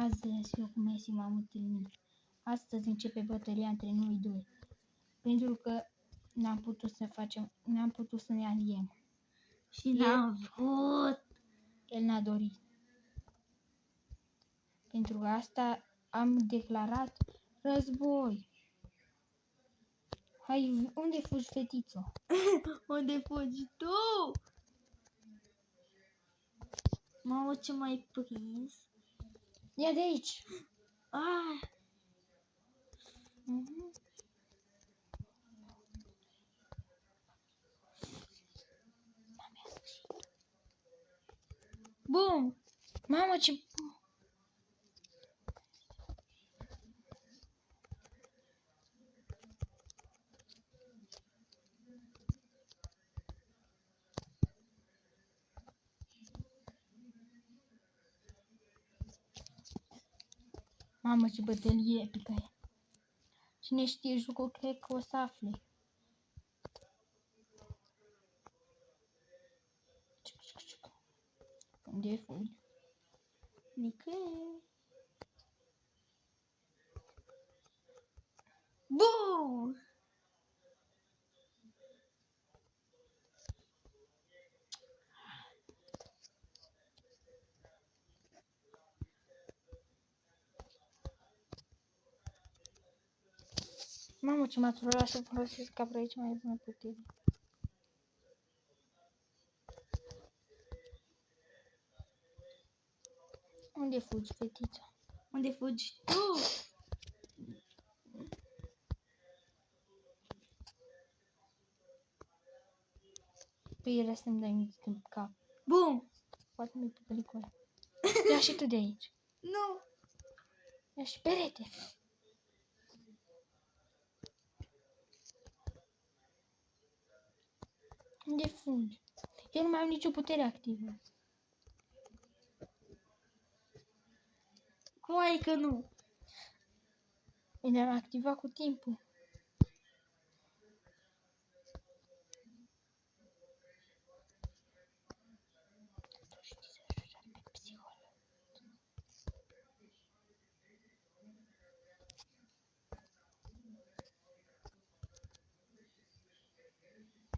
Astăzi eu cu Messi m-am întâlnit. Astăzi începe bătălia între noi doi. Pentru că n-am putut să ne aliem. Și n-am vrut. El n-a dorit. Pentru asta am declarat război. Hai, unde fugi, fetițo? Unde fugi tu? Mamă, ce m-ai prins? Ia de aici. Ah, Bum! Mamă, ce... Mamă, ce bătălie epică e. Cine știe jocul, cred că o să afle. Unde fugi? nicăieri. Bum! Mamă, ce m-a trollat să folosesc capra aici mai bună putere. Unde fugi, fetiță? Unde fugi tu? Păi era să-mi dai în cap. Bum! Poate mi-e pe peliculă. Ia și tu de aici. Nu! Ia și perete. Unde fugi? Eu nu mai am nicio putere activă. Cum adică nu? Bine, am activat cu timpul.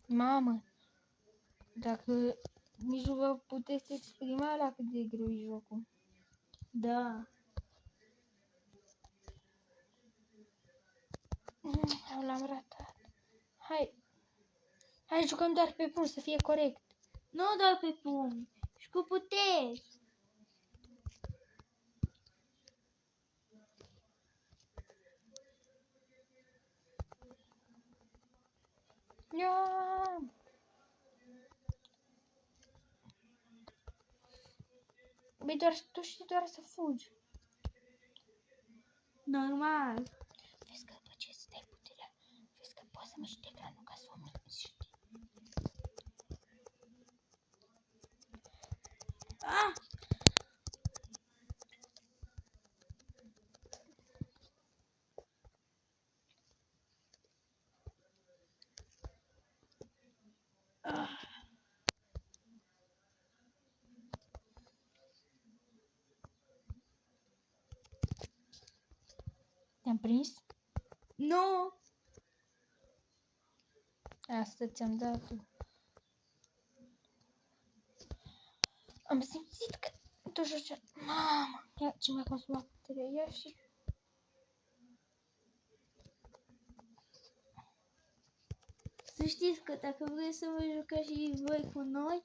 Mamă, dacă nici nu vă puteți exprima la cât de greu e jocul. Da. L-am ratat. Hai, jucăm doar pe pun, să fie corect. Nu doar pe pumni. Și cu puteri. Ia! Băi, tu știi doar să fugi. Normal. Vezi că după ce îți dai puterea, vezi că poți să miști ecranul ca să o miști. Ah! Ah! Te-am prins? Nu! Asta ți-am dat tu. Am simțit că tu joci. Mamă, ia ce mi-a consumat puterea. Ia și... Să știți că dacă vreți să vă jucați și voi cu noi,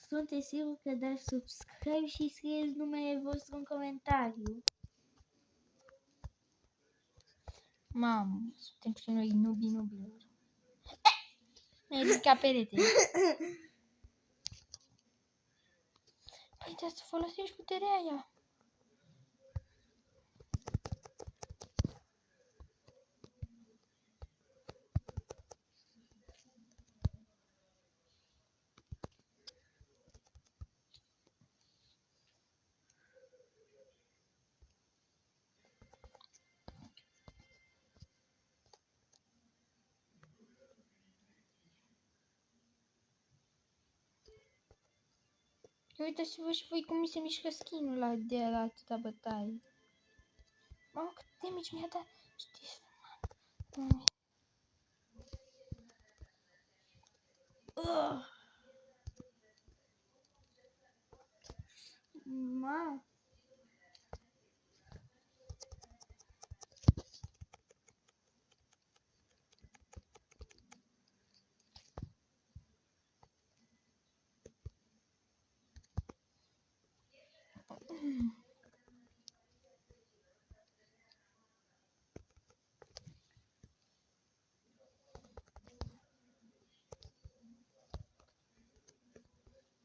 sunteți siguri că dați subscribe și scrieți numele vostru în comentariu. Mamă, suntem și noi nubilor. Mi-ai ridicat perete. Păi trebuie să folosești puterea aia. Uitați-vă și voi cum mi se mișcă skin-ul ăla de la atâta bătaie. Mamă, cât damage mi-a dat. Știți? Ma.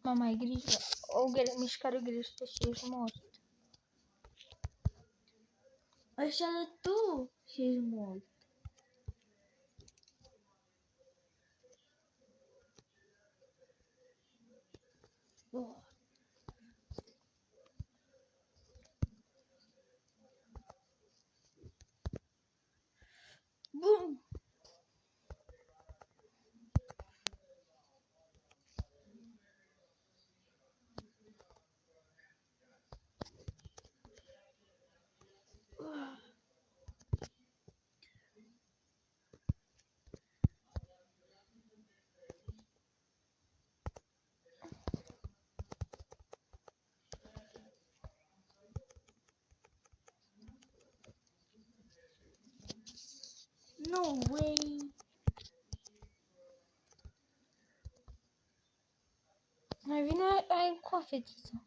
Mama, ai grijă. O mișcare greșită și ești mort. Așa tu și ești mult. Bum! No way! Mai vine, ai cu fetiță.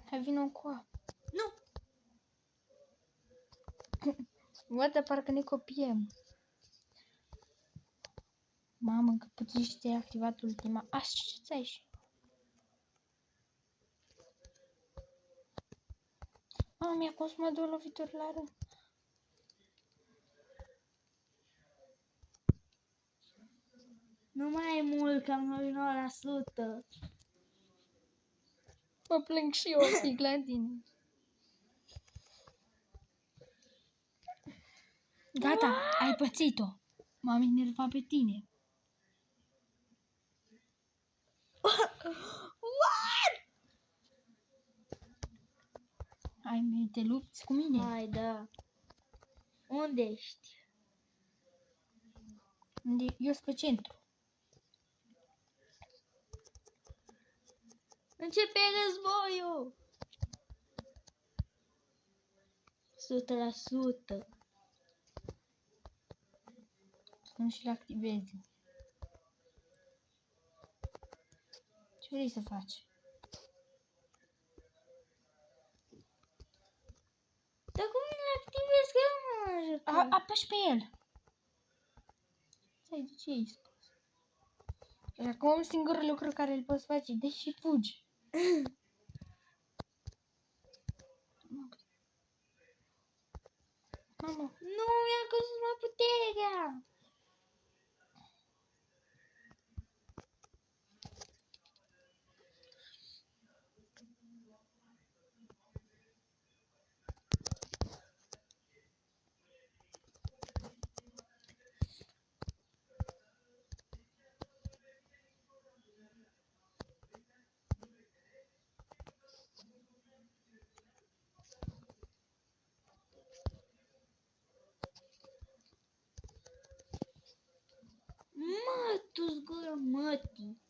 Hai vină cu a. Nu! Văd, dar parcă ne copiem. Mamă, că puțin și ți-ai activat ultima. Așa ce ai și. Mamă, mi-a consumat 2 lovituri la rând. Nu mai e mult, cam 99%. Mă plâng și eu un pic la tine. Gata, ai pățit-o. M-am enervat pe tine. What? Ai mei, te lupți cu mine? Hai, da. Unde ești? Eu sunt pe centru. Începe războiul! 100%. Să nu și-l activezi. Ce vrei să faci? Dar cum îl activez? Că eu nu mă ajută. Apăși pe el. Stai, de ce ai spus? E acum singurul lucru care îl poți face, deci și fugi. Mamă, Nu, mi-a consumat puterea. Mă, tu zgură mătii.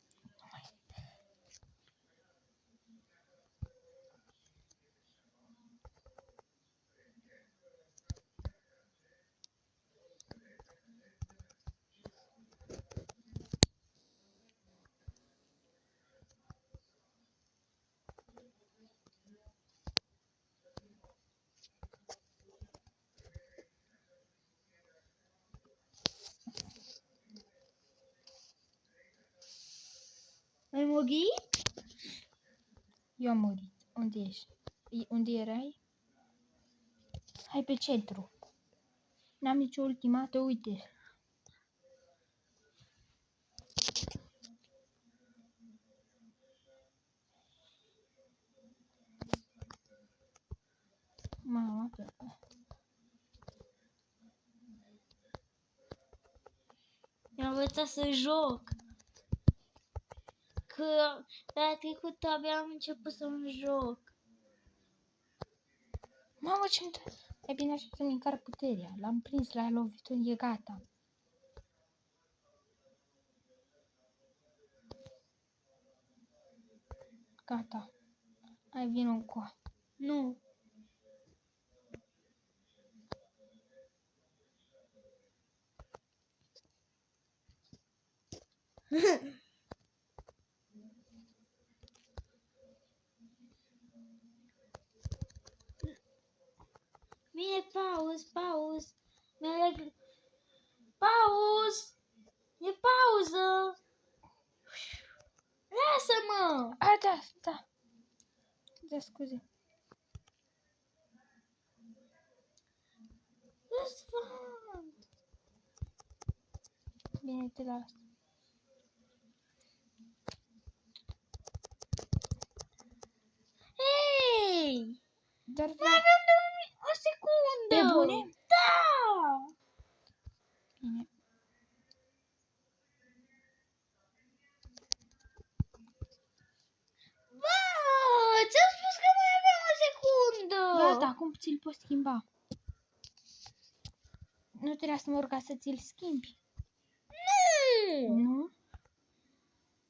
Ai murit? eu am murit. Unde ești? Unde erai? Hai pe centru. N-am nicio ultimată, uite. învățat să joc. Că la trecut abia am început să-mi joc. Mamă, ce-mi dă? E bine așa să-mi încar puterea. L-am prins la lovitură, e gata. Gata. Hai, vină încoa. Nu. Bine, pauz. Mi-aleg... Pauz! E pauză! Lasă-mă! A, da. Da, scuze. Răsfund! Bine, te las. Hei! Dar Mai avem o secundă! Pe bune? Da! Bine. Bă! Ți-am spus că mai avem o secundă! Gata, acum ți-l poți schimba. Nu trebuia să mă rog ca să ți-l schimbi. Nu! Nu?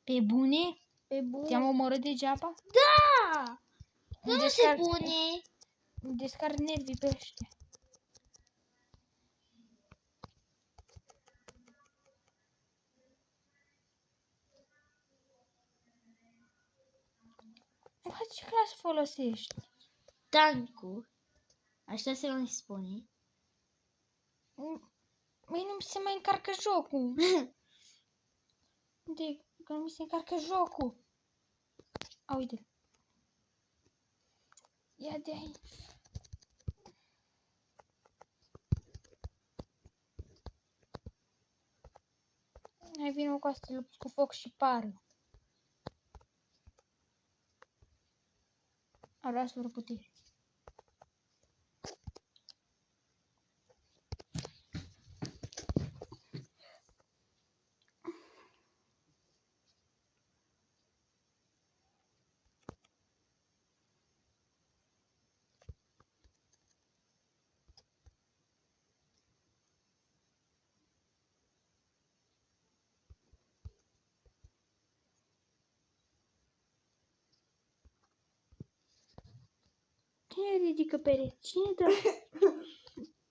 Pe bune? Pe bune? Te-am omorât degeaba? Da! Nu se Descarc- pune! Descarc nervii pe ăștia. Bă, ce clasă folosești? Tancul. Așa se mai spune. Măi, nu mi se mai încarcă jocul. Că nu mi se încarcă jocul. A, uite. Ia de aici. Hai, vină cu asta, lupți cu foc și pară. A luat superputere. Cine ridică pereți? Cine dă?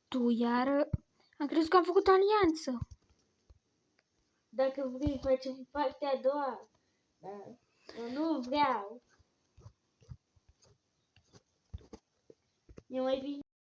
Tu iară? Am crezut că am făcut alianță. Dacă vrei, facem partea a doua. Da. Eu nu vreau. E mai bine.